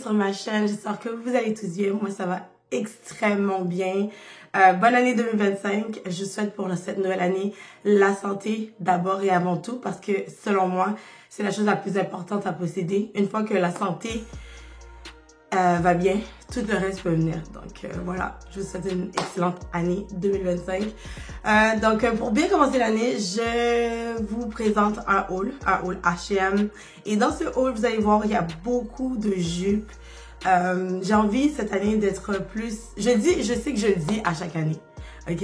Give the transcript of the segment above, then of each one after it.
sur ma chaîne, j'espère que vous allez tous bien, moi ça va extrêmement bien. Bonne année 2025, je souhaite pour cette nouvelle année la santé d'abord et avant tout parce que selon moi, c'est la chose la plus importante à posséder. Une fois que la santé va bien, tout le reste peut venir. Donc voilà, je vous souhaite une excellente année 2025. Donc pour bien commencer l'année, je vous présente un haul H&M. Et dans ce haul, vous allez voir, il y a beaucoup de jupes. J'ai envie cette année d'être plus... Je sais que je le dis à chaque année. Ok?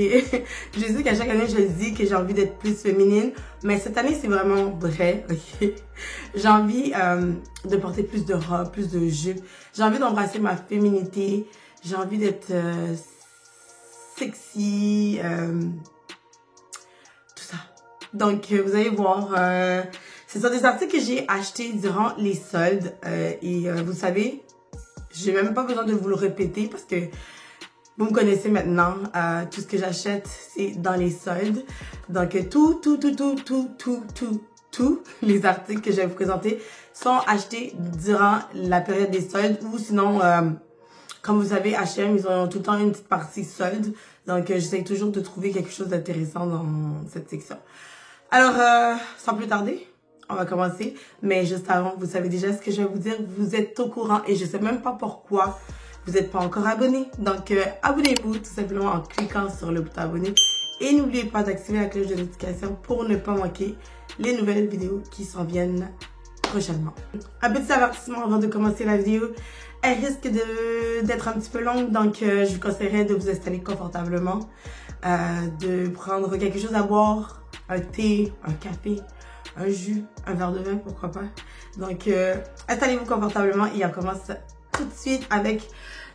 Je sais qu'à chaque année, je le dis que j'ai envie d'être plus féminine. Mais cette année, c'est vraiment vrai. Ok? J'ai envie de porter plus de robes, plus de jupes. J'ai envie d'embrasser ma féminité. J'ai envie d'être sexy. Tout ça. Donc, vous allez voir... ce sont des articles que j'ai achetés durant les soldes. Vous savez, j'ai même pas besoin de vous le répéter parce que vous me connaissez maintenant. Tout ce que j'achète, c'est dans les soldes. Donc, tous les articles que je vais vous présenter sont achetés durant la période des soldes ou sinon, comme vous savez, H&M, ils ont tout le temps une petite partie solde. Donc, j'essaie toujours de trouver quelque chose d'intéressant dans cette section. Alors, sans plus tarder, on va commencer. Mais juste avant, vous savez déjà ce que je vais vous dire. Vous êtes au courant et je sais même pas pourquoi vous n'êtes pas encore abonné. Donc, abonnez-vous tout simplement en cliquant sur le bouton abonner. Et n'oubliez pas d'activer la cloche de notification pour ne pas manquer les nouvelles vidéos qui s'en viennent prochainement. Un petit avertissement avant de commencer la vidéo. Elle risque d'être un petit peu longue, donc je vous conseillerais de vous installer confortablement, de prendre quelque chose à boire, un thé, un café, un jus, un verre de vin, pourquoi pas. Donc, installez-vous confortablement et on commence tout de suite avec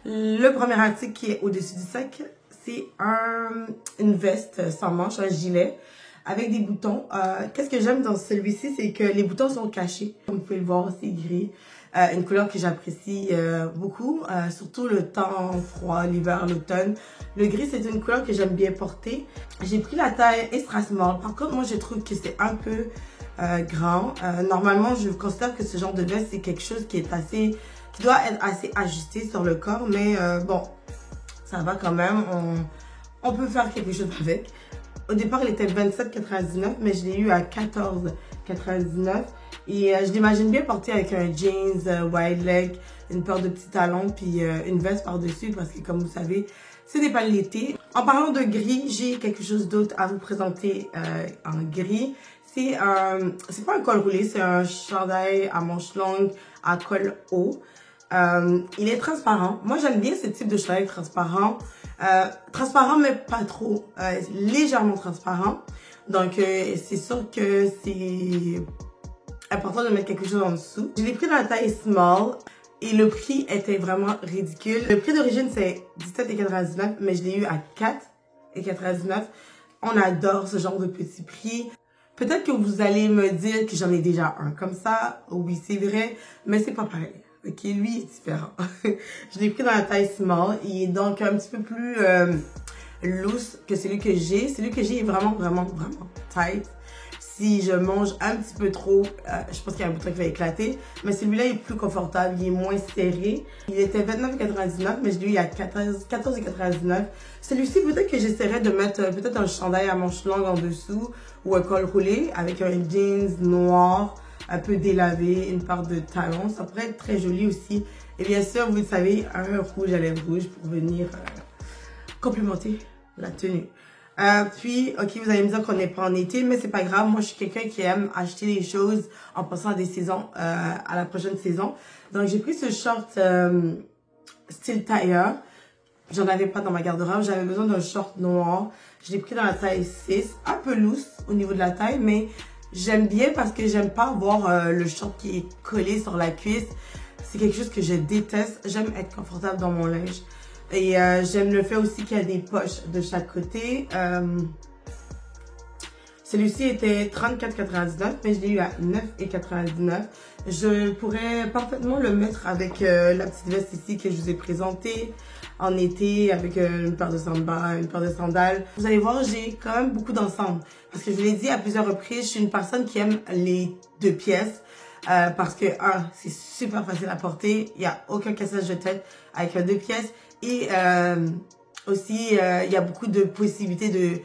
le premier article qui est au-dessus du sac. C'est une veste sans manches, un gilet avec des boutons. Qu'est-ce que j'aime dans celui-ci, c'est que les boutons sont cachés. Comme vous pouvez le voir, c'est gris. Une couleur que j'apprécie beaucoup, surtout le temps froid, l'hiver, l'automne. Le gris, c'est une couleur que j'aime bien porter. J'ai pris la taille extra small. Par contre, moi, je trouve que c'est un peu grand. Normalement, je considère que ce genre de veste, c'est quelque chose qui doit être assez ajusté sur le corps. Mais bon, ça va quand même. On peut faire quelque chose avec. Au départ, il était 27,99, mais je l'ai eu à 14,99. Et je l'imagine bien porter avec un jeans wide leg, une paire de petits talons, puis une veste par-dessus, parce que comme vous savez, ce n'est pas l'été. En parlant de gris, j'ai quelque chose d'autre à vous présenter en gris. C'est pas un col roulé, c'est un chandail à manches longues à col haut. Il est transparent. Moi, j'aime bien ce type de chandail transparent. Transparent, mais pas trop. Légèrement transparent. Donc, c'est sûr que c'est important de mettre quelque chose en dessous. Je l'ai pris dans la taille small et le prix était vraiment ridicule. Le prix d'origine, c'est 17,99, mais je l'ai eu à 4,99. On adore ce genre de petits prix. Peut-être que vous allez me dire que j'en ai déjà un comme ça. Oui, c'est vrai, mais c'est pas pareil. Ok, lui est différent. Je l'ai pris dans la taille small. Il est donc un petit peu plus loose que celui que j'ai. Celui que j'ai est vraiment tight. Si je mange un petit peu trop, je pense qu'il y a un bouton qui va éclater. Mais celui-là est plus confortable, il est moins serré. Il était 29,99, mais je l'ai eu à 14,99. Celui-ci, peut-être que j'essaierais de mettre peut-être un chandail à manches longues en dessous ou un col roulé avec un jeans noir, un peu délavé, une paire de talons. Ça pourrait être très joli aussi. Et bien sûr, vous le savez, un rouge à lèvres rouge pour venir complémenter la tenue. Puis, ok, vous allez me dire qu'on n'est pas en été, mais c'est pas grave. Moi, je suis quelqu'un qui aime acheter les choses en passant à des saisons, à la prochaine saison. Donc, j'ai pris ce short style tailleur. J'en avais pas dans ma garde-robe. J'avais besoin d'un short noir. Je l'ai pris dans la taille 6, un peu loose au niveau de la taille, mais j'aime bien parce que j'aime pas avoir le short qui est collé sur la cuisse. C'est quelque chose que je déteste. J'aime être confortable dans mon linge. Et j'aime le fait aussi qu'il y a des poches de chaque côté. Celui-ci était 34,99, mais je l'ai eu à 9,99. Je pourrais parfaitement le mettre avec la petite veste ici que je vous ai présentée en été, avec une paire de sandales, Vous allez voir, j'ai quand même beaucoup d'ensemble. Parce que je vous l'ai dit à plusieurs reprises, je suis une personne qui aime les deux pièces. parce que, c'est super facile à porter. Il n'y a aucun cassage de tête avec 2 pièces. Et aussi, il y a beaucoup de possibilités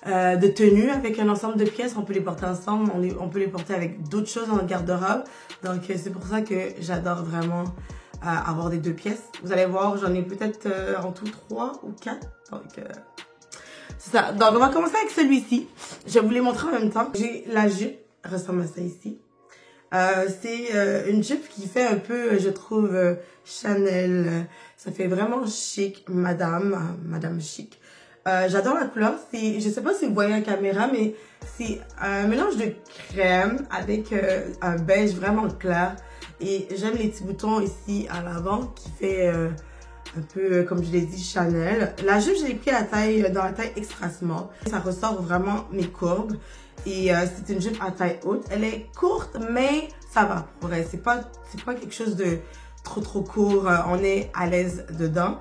de tenue avec un ensemble de pièces. On peut les porter ensemble, on peut les porter avec d'autres choses dans le garde-robe. Donc, c'est pour ça que j'adore vraiment avoir des 2 pièces. Vous allez voir, j'en ai peut-être en tout 3 ou 4. Donc, c'est ça. Donc, on va commencer avec celui-ci. Je vais vous les montrer en même temps. J'ai la jupe, ressemble à ça ici. C'est une jupe qui fait un peu, je trouve, Chanel. Ça fait vraiment chic, madame chic. J'adore la couleur. Je sais pas si vous voyez la caméra, mais c'est un mélange de crème avec un beige vraiment clair. Et j'aime les petits boutons ici à l'avant qui fait un peu, comme je l'ai dit, Chanel. La jupe, je l'ai pris dans la taille extra small. Ça ressort vraiment mes courbes. Et c'est une jupe à taille haute. Elle est courte, mais ça va pour elle. C'est pas quelque chose de trop court. On est à l'aise dedans.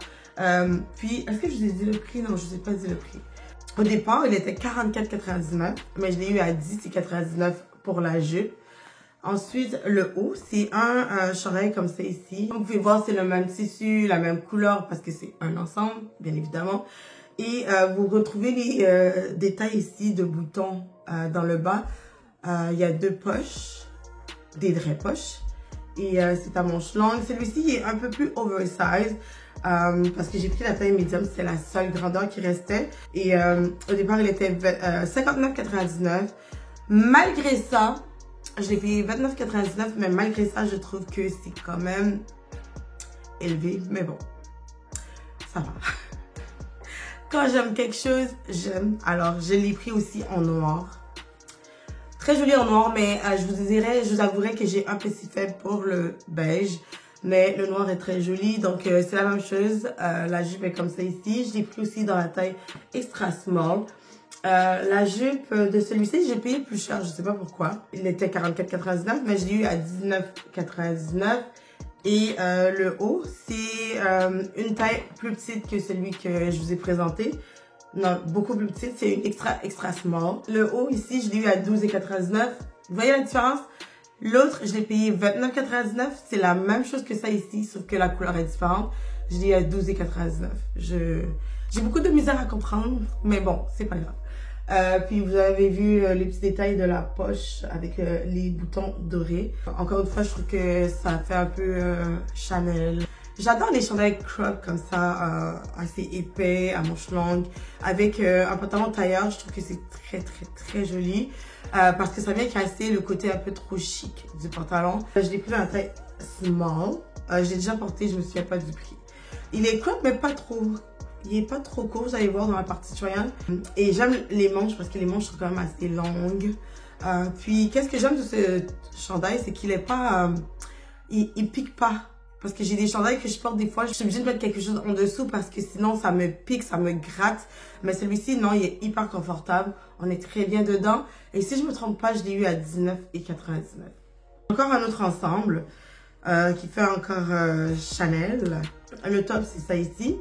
Puis, est-ce que je vous ai dit le prix? Non, je vous ai pas dit le prix. Au départ, il était 44,99, mais je l'ai eu à 10,99 pour la jupe. Ensuite, le haut, c'est un chandail comme ça ici. Comme vous pouvez voir, c'est le même tissu, la même couleur parce que c'est un ensemble, bien évidemment. Et vous retrouvez les détails ici de boutons dans le bas. Il y a 2 poches, des vraies poches. Et c'est à manches longues. Celui-ci est un peu plus oversize. Parce que j'ai pris la taille médium, c'est la seule grandeur qui restait. Et au départ, il était 59,99. Malgré ça, je l'ai payé 29,99, mais malgré ça, je trouve que c'est quand même élevé. Mais bon, ça va. Quand j'aime quelque chose, j'aime. Alors, je l'ai pris aussi en noir. Très joli en noir, mais je vous avouerai que j'ai un petit faible pour le beige. Mais le noir est très joli, donc c'est la même chose. La jupe est comme ça ici. Je l'ai pris aussi dans la taille extra small. La jupe de celui-ci, j'ai payé plus cher, je sais pas pourquoi. Il était 44,99, mais je l'ai eu à 19,99. Et le haut, c'est une taille plus petite que celui que je vous ai présenté. Non, beaucoup plus petite, c'est une extra small. Le haut ici, je l'ai eu à 12,99. Vous voyez la différence? L'autre, je l'ai payé 29,99. C'est la même chose que ça ici, sauf que la couleur est différente. Je l'ai eu à 12,99. J'ai beaucoup de misère à comprendre, mais bon, c'est pas grave. Puis vous avez vu les petits détails de la poche avec les boutons dorés. Encore une fois, je trouve que ça fait un peu Chanel. J'adore les chandails crop comme ça, assez épais, à manches longues, avec un pantalon tailleur. Je trouve que c'est très joli. Parce que ça vient casser le côté un peu trop chic du pantalon. Je l'ai pris dans la taille small. Je l'ai déjà porté, je me souviens pas du prix. Il est crop, mais pas trop. Il est pas trop court, vous allez voir dans la partie tutoriel. Et j'aime les manches parce que les manches sont quand même assez longues. Puis, qu'est-ce que j'aime de ce chandail, c'est qu'il est pas... il pique pas. Parce que j'ai des chandails que je porte des fois, je suis obligée de mettre quelque chose en dessous parce que sinon ça me pique, ça me gratte. Mais celui-ci, non, il est hyper confortable. On est très bien dedans. Et si je me trompe pas, je l'ai eu à 19,99. Encore un autre ensemble qui fait encore Chanel. Le top, c'est ça ici.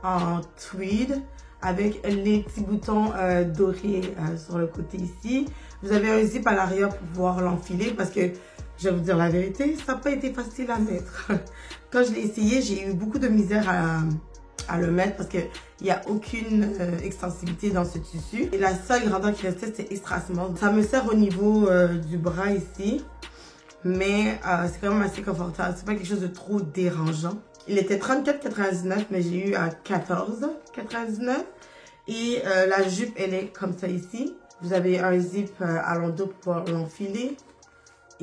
En tweed avec les petits boutons dorés sur le côté ici. Vous avez un zip à l'arrière pour pouvoir l'enfiler parce que je vais vous dire la vérité, ça n'a pas été facile à mettre. Quand je l'ai essayé, j'ai eu beaucoup de misère à le mettre parce qu'il n'y a aucune extensibilité dans ce tissu. Et la seule grandeur qui restait, c'est extra small. Ça me sert au niveau du bras ici, mais c'est quand même assez confortable. C'est pas quelque chose de trop dérangeant. Il était 34,99, mais j'ai eu à 14,99. Et la jupe, elle est comme ça ici. Vous avez un zip à l'endos pour pouvoir l'enfiler.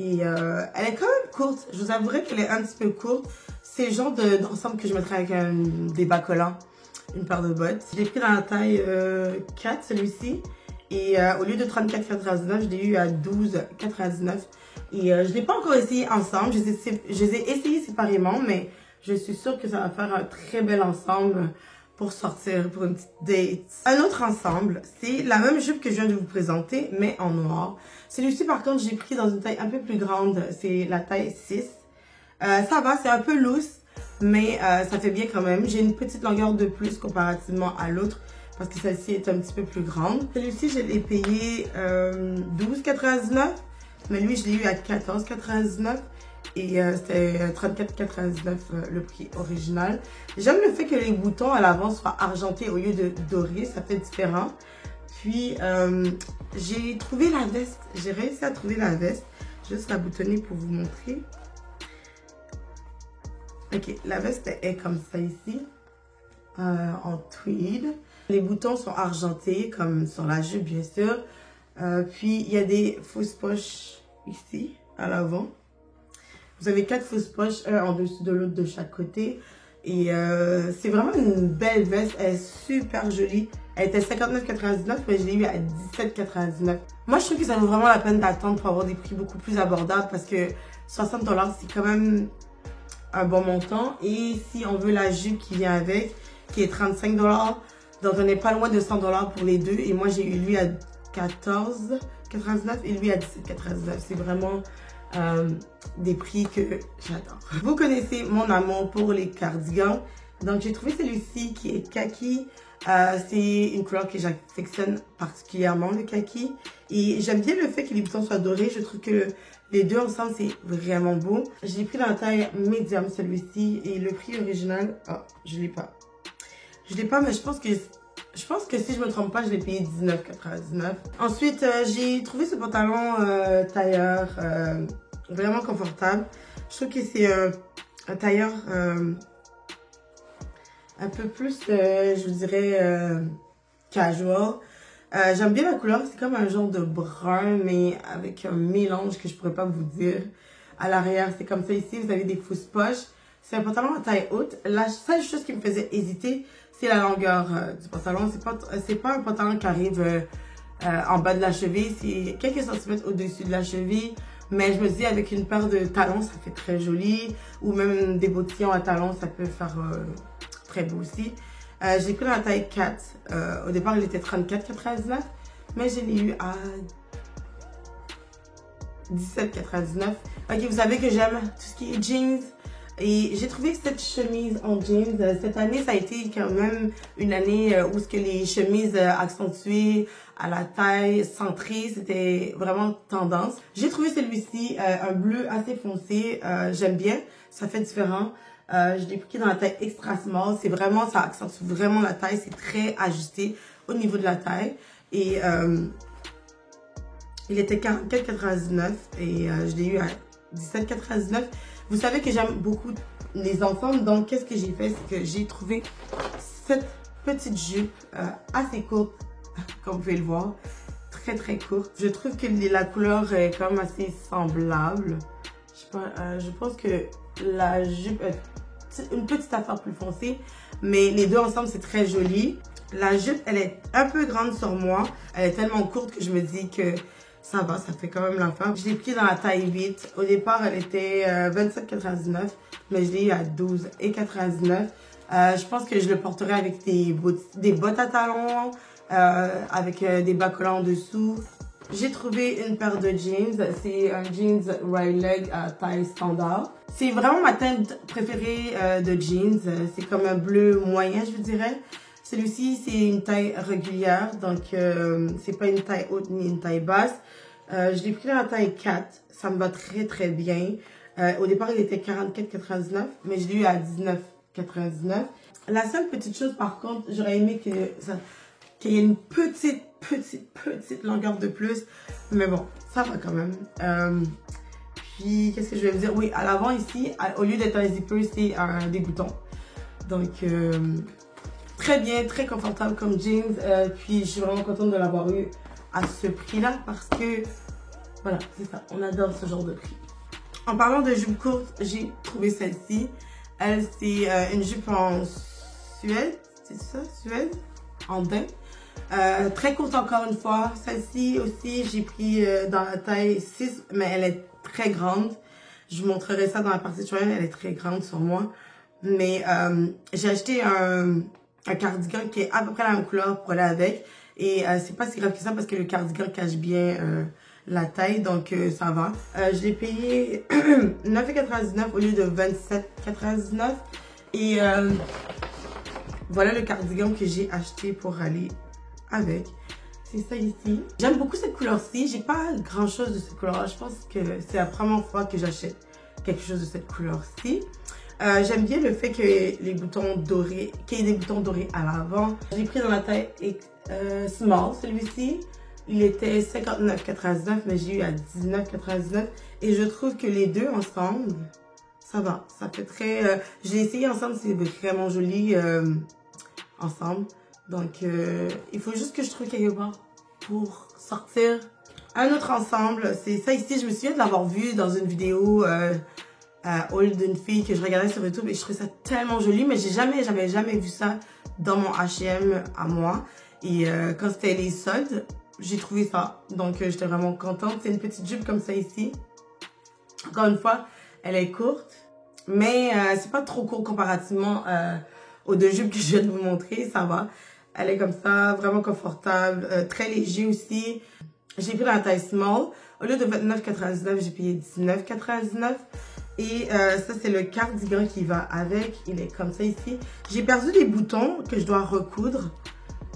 Et elle est quand même courte. Je vous avouerai qu'elle est un petit peu courte. C'est le genre d'ensemble que je mettrais avec des bas collants. Une paire de bottes. Je l'ai pris dans la taille 4, celui-ci. Et au lieu de 34,99, je l'ai eu à 12,99. Et je ne l'ai pas encore essayé ensemble. Je les ai essayés séparément, mais je suis sûre que ça va faire un très bel ensemble pour sortir pour une petite date. Un autre ensemble, c'est la même jupe que je viens de vous présenter, mais en noir. Celui-ci, par contre, j'ai pris dans une taille un peu plus grande. C'est la taille 6. Ça va, c'est un peu loose, mais ça fait bien quand même. J'ai une petite longueur de plus comparativement à l'autre, parce que celle-ci est un petit peu plus grande. Celui-ci, je l'ai payé 12,99. Mais lui, je l'ai eu à 14,99 et c'était 34,99 le prix original. J'aime le fait que les boutons à l'avant soient argentés au lieu de dorés, ça fait différent. Puis, j'ai trouvé la veste. J'ai réussi à trouver la veste. Juste la boutonner pour vous montrer. Ok, la veste est comme ça ici. En tweed. Les boutons sont argentés, comme sur la jupe, bien sûr. Puis, il y a des fausses poches ici, à l'avant. Vous avez 4 fausses poches, un en dessous de l'autre de chaque côté. Et c'est vraiment une belle veste. Elle est super jolie. Elle était 59,99, mais je l'ai eu à 17,99. Moi, je trouve que ça vaut vraiment la peine d'attendre pour avoir des prix beaucoup plus abordables parce que 60 $, c'est quand même un bon montant. Et si on veut la jupe qui vient avec, qui est 35 $, donc on n'est pas loin de 100 $ pour les deux. Et moi, j'ai eu lui à 14,99 et lui à 17,99. C'est vraiment des prix que j'adore. Vous connaissez mon amour pour les cardigans. Donc, j'ai trouvé celui-ci qui est kaki. C'est une couleur que j'affectionne particulièrement, le kaki. Et j'aime bien le fait que les boutons soient dorés. Je trouve que les deux ensemble, c'est vraiment beau. Je l'ai pris dans la taille médium, celui-ci. Et le prix original, je l'ai pas. Je l'ai pas, mais je pense que si je me trompe pas, je l'ai payé 19,99. Ensuite, j'ai trouvé ce pantalon tailleur vraiment confortable. Je trouve que c'est un tailleur un peu plus, je dirais, casual. J'aime bien la couleur, c'est comme un genre de brun, mais avec un mélange que je pourrais pas vous dire. À l'arrière, c'est comme ça ici, vous avez des fausses poches. C'est un pantalon à taille haute. La seule chose qui me faisait hésiter, c'est la longueur du pantalon. C'est pas un pantalon qui arrive en bas de la cheville, c'est quelques centimètres au-dessus de la cheville. Mais je me dis, avec une paire de talons, ça fait très joli. Ou même des bottillons à talons, ça peut faire très beau aussi. J'ai pris dans la taille 4. Au départ, il était 34,99. Mais je l'ai eu à 17,99. Ok, vous savez que j'aime tout ce qui est jeans. Et j'ai trouvé que cette chemise en jeans, cette année, ça a été quand même une année où ce que les chemises accentuées à la taille centrée, c'était vraiment tendance. J'ai trouvé celui-ci, un bleu assez foncé, j'aime bien, ça fait différent. Je l'ai pris dans la taille extra small, c'est vraiment, ça accentue vraiment la taille, c'est très ajusté au niveau de la taille. Et il était 44,99 et je l'ai eu à 17,99. Vous savez que j'aime beaucoup les enfants, donc qu'est-ce que j'ai fait? C'est que j'ai trouvé cette petite jupe assez courte, comme vous pouvez le voir, très très courte. Je trouve que la couleur est quand même assez semblable. Je sais pas, je pense que la jupe est une petite affaire plus foncée, mais les deux ensemble c'est très joli. La jupe, elle est un peu grande sur moi, elle est tellement courte que je me dis que ça va, ça fait quand même l'affaire. Je l'ai pris dans la taille 8. Au départ, elle était 27,99, mais je l'ai eu à 12,99. Je pense que je le porterai avec des bottes à talons, avec des bas collants en dessous. J'ai trouvé une paire de jeans. C'est un jeans right leg à taille standard. C'est vraiment ma teinte préférée de jeans. C'est comme un bleu moyen, je vous dirais. Celui-ci, c'est une taille régulière, donc c'est pas une taille haute ni une taille basse. Je l'ai pris dans la taille 4, ça me va très très bien. Au départ, il était 44,99, mais je l'ai eu à 19,99. La seule petite chose, par contre, j'aurais aimé qu'il y ait une petite longueur de plus, mais bon, ça va quand même. Puis, qu'est-ce que je vais vous dire? Oui, à l'avant ici, au lieu d'être un zipper, c'est des boutons. Donc, très bien, très confortable comme jeans. Puis, je suis vraiment contente de l'avoir eu à ce prix-là parce que, voilà, c'est ça, on adore ce genre de prix. En parlant de jupe courte, j'ai trouvé celle-ci. Elle, c'est une jupe en Suède, c'est ça, Suède, en daim. Très courte encore une fois. Celle-ci aussi, j'ai pris dans la taille 6, mais elle est très grande. Je vous montrerai ça dans la partie tutoriel, elle est très grande sur moi. Mais j'ai acheté un cardigan qui est à peu près la même couleur pour aller avec. Et c'est pas si grave que ça parce que le cardigan cache bien la taille, donc ça va. Je l'ai payé 9,99 au lieu de 27,99. Et voilà le cardigan que j'ai acheté pour aller avec. C'est ça ici. J'aime beaucoup cette couleur-ci. J'ai pas grand-chose de cette couleur-là. Je pense que c'est la première fois que j'achète quelque chose de cette couleur-ci. J'aime bien le fait que les boutons dorés, qu'il y ait des boutons dorés à l'avant. J'ai pris dans la taille small, celui-ci. Il était 59,99, mais j'ai eu à 19,99. Et je trouve que les deux ensemble, ça va. Ça fait très... je l'ai essayé ensemble, c'est vraiment joli ensemble. Donc, il faut juste que je trouve quelque part pour sortir. Un autre ensemble, c'est ça ici. Je me souviens de l'avoir vu dans une vidéo haul d'une fille que je regardais sur YouTube et je trouvais ça tellement joli, mais j'ai jamais vu ça dans mon H&M à moi. Et quand c'était les soldes, j'ai trouvé ça. Donc, j'étais vraiment contente. C'est une petite jupe comme ça ici. Encore une fois, elle est courte, mais c'est pas trop court comparativement aux deux jupes que je viens de vous montrer. Ça va. Elle est comme ça, vraiment confortable, très léger aussi. J'ai pris la taille small. Au lieu de 29,99, j'ai payé 19,99. Et ça, c'est le cardigan qui va avec. Il est comme ça ici. J'ai perdu des boutons que je dois recoudre.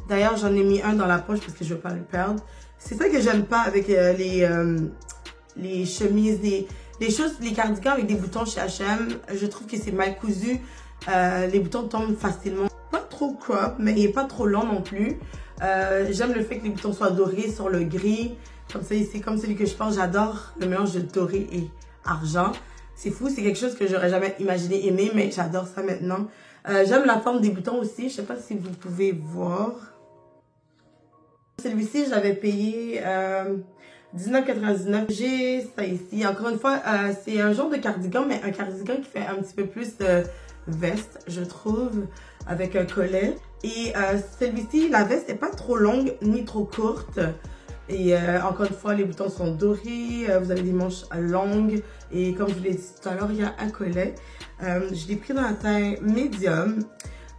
D'ailleurs, j'en ai mis un dans la poche parce que je ne veux pas le perdre. C'est ça que j'aime pas avec les chemises, les cardigans avec des boutons chez H&M. Je trouve que c'est mal cousu. Les boutons tombent facilement. Pas trop crop, mais il n'est pas trop long non plus. J'aime le fait que les boutons soient dorés sur le gris. Comme ça ici, comme celui que je porte. J'adore le mélange de doré et argent. C'est fou, c'est quelque chose que j'aurais jamais imaginé aimer, mais j'adore ça maintenant. J'aime la forme des boutons aussi. Je sais pas si vous pouvez voir. Celui-ci, j'avais payé 19,99. J'ai ça ici. Encore une fois, c'est un genre de cardigan, mais un cardigan qui fait un petit peu plus veste, je trouve, avec un collet. Et celui-ci, la veste n'est pas trop longue ni trop courte. Et encore une fois, les boutons sont dorés, vous avez des manches longues. Et comme je vous l'ai dit tout à l'heure, il y a un collet. Je l'ai pris dans la taille médium.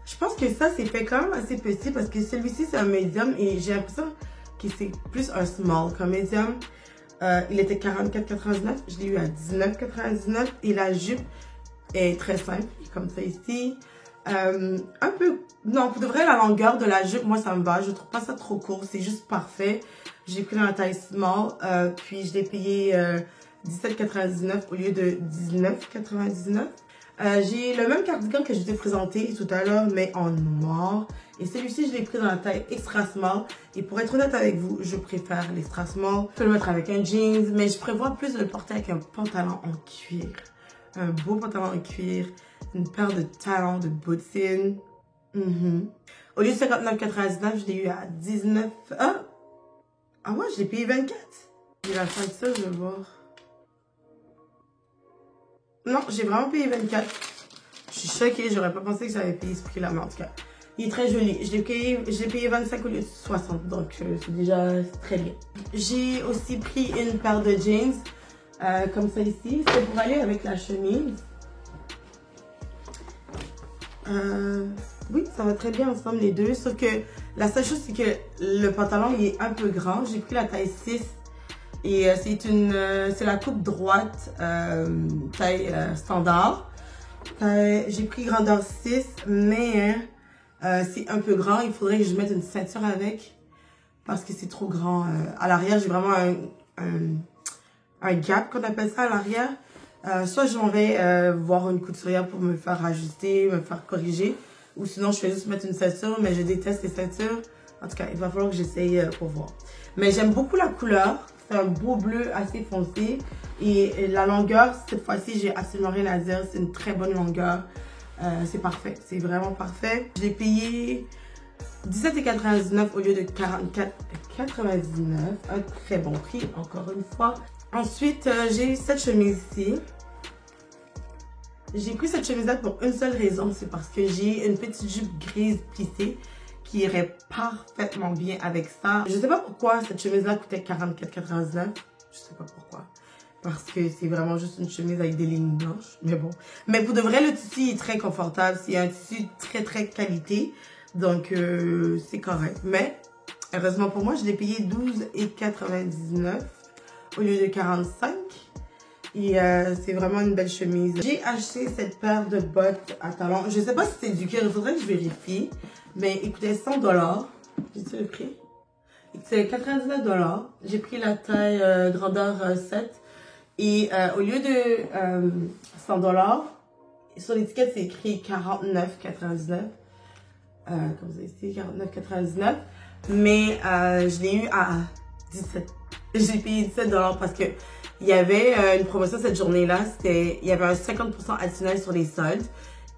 Je pense que ça, c'est fait quand même assez petit parce que celui-ci, c'est un médium et j'ai l'impression que c'est plus un small qu'un médium. Il était 44,99, je l'ai eu à 19,99 et la jupe est très simple, comme ça ici. Un peu, non, pour de vrai, la longueur de la jupe, moi, ça me va. Je trouve pas ça trop court, c'est juste parfait. J'ai pris dans la taille small, puis je l'ai payé 17,99 au lieu de 19,99. J'ai le même cardigan que je t'ai présenté tout à l'heure, mais en noir. Et celui-ci, je l'ai pris dans la taille extra small. Et pour être honnête avec vous, je préfère l'extra small. Je peux le mettre avec un jeans, mais je prévois plus de le porter avec un pantalon en cuir. Un beau pantalon en cuir, une paire de talons de bottines. Au lieu de 59,99, je l'ai eu à 19. Ah ouais, je l'ai payé 24. J'ai la ceinture, je vais voir. Non, j'ai vraiment payé 24. Je suis choquée, j'aurais pas pensé que j'avais payé ce prix-là, mais en tout cas, il est très joli. Je l'ai payé 25 au lieu de 60, donc c'est déjà très bien. J'ai aussi pris une paire de jeans, comme ça ici. C'est pour aller avec la chemise. Oui, ça va très bien ensemble les deux, sauf que la seule chose, c'est que le pantalon, il est un peu grand. J'ai pris la taille 6. Et c'est la coupe droite, taille standard. J'ai pris grandeur 6, mais c'est un peu grand. Il faudrait que je mette une ceinture avec parce que c'est trop grand. À l'arrière, j'ai vraiment un gap qu'on appelle ça à l'arrière. Soit je m'en vais voir une couturière pour me faire ajuster, me faire corriger. Ou sinon, je vais juste mettre une ceinture, mais je déteste les ceintures. En tout cas, il va falloir que j'essaye pour voir. Mais j'aime beaucoup la couleur. C'est un beau bleu assez foncé. Et la longueur, cette fois-ci, j'ai absolument rien à dire. C'est une très bonne longueur. C'est parfait. C'est vraiment parfait. Je l'ai payé 17,99 au lieu de 44,99. Un très bon prix, encore une fois. Ensuite, j'ai cette chemise ici. J'ai pris cette chemise-là pour une seule raison. C'est parce que j'ai une petite jupe grise plissée qui irait parfaitement bien avec ça. Je sais pas pourquoi cette chemise-là coûtait 44,99. Je sais pas pourquoi. Parce que c'est vraiment juste une chemise avec des lignes blanches. Mais bon. Mais pour de vrai, le tissu est très confortable. C'est un tissu très qualité. Donc, c'est correct. Mais, heureusement pour moi, je l'ai payé 12,99 au lieu de 45. Et c'est vraiment une belle chemise. J'ai acheté cette paire de bottes à talons. Je sais pas si c'est du cuir. Il faudrait que je vérifie. Mais écoutez, 100 $. J'ai-tu le prix? C'est 99 $. J'ai pris la taille grandeur 7. Et au lieu de 100 $, sur l'étiquette c'est écrit 49,99. Comme vous avez ici, 49,99. Mais je l'ai eu à 17. J'ai payé 17 $ parce que il y avait une promotion cette journée-là. Il y avait un 50% additionnel sur les soldes.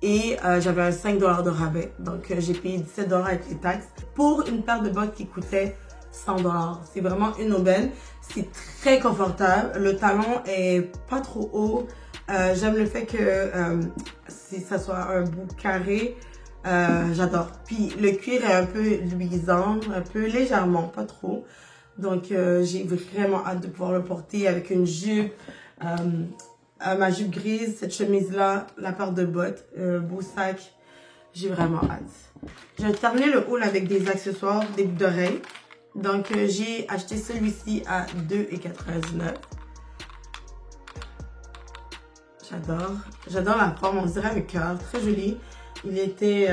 Et j'avais un 5 $ de rabais. Donc j'ai payé 17 $ avec les taxes pour une paire de bottes qui coûtait 100 $. C'est vraiment une aubaine. C'est très confortable. Le talon est pas trop haut. J'aime le fait que ça soit un bout carré. J'adore. Puis le cuir est un peu luisant, un peu légèrement, pas trop. Donc j'ai vraiment hâte de pouvoir le porter avec une jupe. Ma jupe grise, cette chemise-là, la paire de bottes, beau sac. J'ai vraiment hâte. J'ai terminé le haul avec des accessoires, des boucles d'oreilles. Donc, j'ai acheté celui-ci à 2,99 $. J'adore. J'adore la forme, on dirait un cœur. Très joli. Il était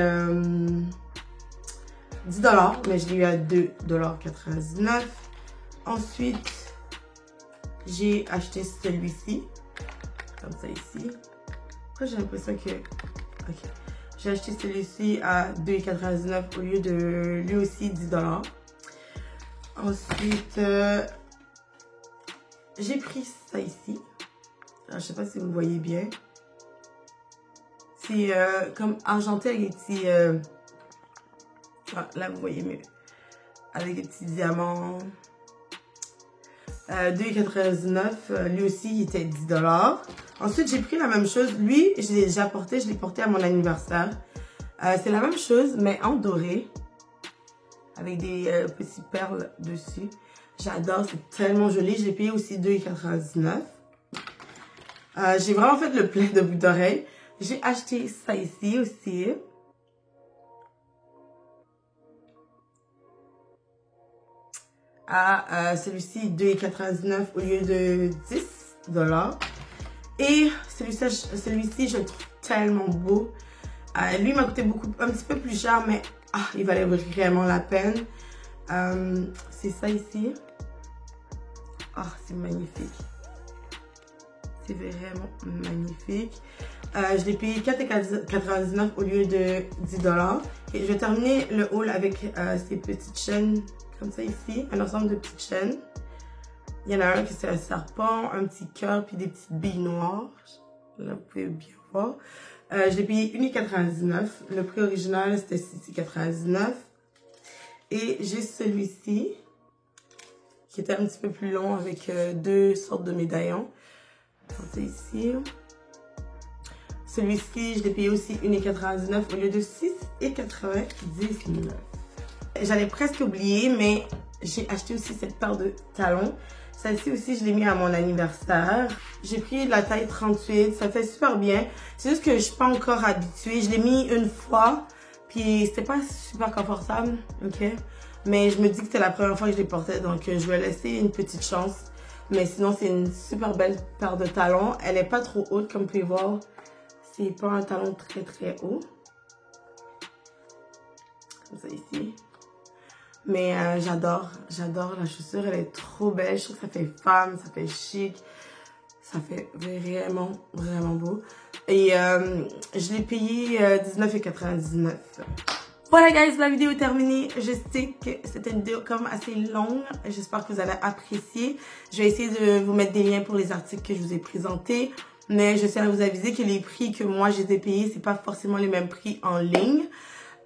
10 $, mais je l'ai eu à 2,99 $. Ensuite, j'ai acheté celui-ci. Comme ça ici. Pourquoi j'ai l'impression que... Ok. J'ai acheté celui-ci à 2,99 € au lieu de lui aussi 10 $. Ensuite, j'ai pris ça ici. Alors, je sais pas si vous voyez bien. C'est comme argenté avec des petits... là, vous voyez mieux. Avec des petits diamants. 2,99 $. Lui aussi, il était 10 $. Ensuite, j'ai pris la même chose. Lui, je l'ai déjà porté. Je l'ai porté à mon anniversaire. C'est la même chose, mais en doré. Avec des petites perles dessus. J'adore, c'est tellement joli. Je l'ai payé aussi 2,99 $. J'ai vraiment fait le plein de boucles d'oreilles. J'ai acheté ça ici aussi. Celui-ci 2,99 € au lieu de 10 $. Et celui-ci, je le trouve tellement beau. Lui m'a coûté un petit peu plus cher, mais il valait vraiment la peine. C'est ça ici. C'est magnifique. C'est vraiment magnifique. Je l'ai payé 4,99 € au lieu de 10 $. Et je vais terminer le haul avec ces petites chaînes comme ça ici. Un ensemble de petites chaînes. Il y en a un qui c'est un serpent, un petit cœur, puis des petites billes noires. Là, vous pouvez bien voir. Je l'ai payé 1,99 $. Le prix original, c'était 6,99 $. Et j'ai celui-ci, qui était un petit peu plus long, avec deux sortes de médaillons. C'est ici. Celui-ci, je l'ai payé aussi 1,99 € au lieu de 6,99 $. J'allais presque oublier, mais j'ai acheté aussi cette paire de talons. Celle-ci aussi, je l'ai mis à mon anniversaire. J'ai pris la taille 38, ça fait super bien. C'est juste que je suis pas encore habituée. Je l'ai mis une fois, puis c'était pas super confortable, ok? Mais je me dis que c'était la première fois que je les portais, donc je vais laisser une petite chance. Mais sinon, c'est une super belle paire de talons. Elle est pas trop haute, comme vous pouvez voir. C'est pas un talon très très haut. Comme ça ici. Mais j'adore la chaussure, elle est trop belle. Je trouve que ça fait femme, ça fait chic. Ça fait vraiment, vraiment beau. Et je l'ai payé 19,99 $. Voilà guys, la vidéo est terminée. Je sais que c'était une vidéo quand même assez longue. J'espère que vous avez apprécié. Je vais essayer de vous mettre des liens pour les articles que je vous ai présentés. Mais je tiens à vous aviser que les prix que moi je les ai payés, c'est pas forcément les mêmes prix en ligne.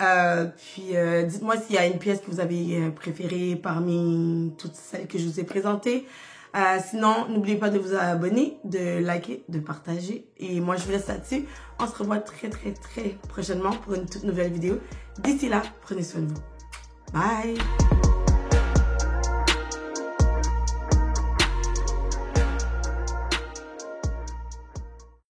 Dites-moi s'il y a une pièce que vous avez préférée parmi toutes celles que je vous ai présentées. Sinon, n'oubliez pas de vous abonner, de liker, de partager. Et moi, je vous laisse là-dessus. On se revoit très, très, très prochainement pour une toute nouvelle vidéo. D'ici là, prenez soin de vous. Bye!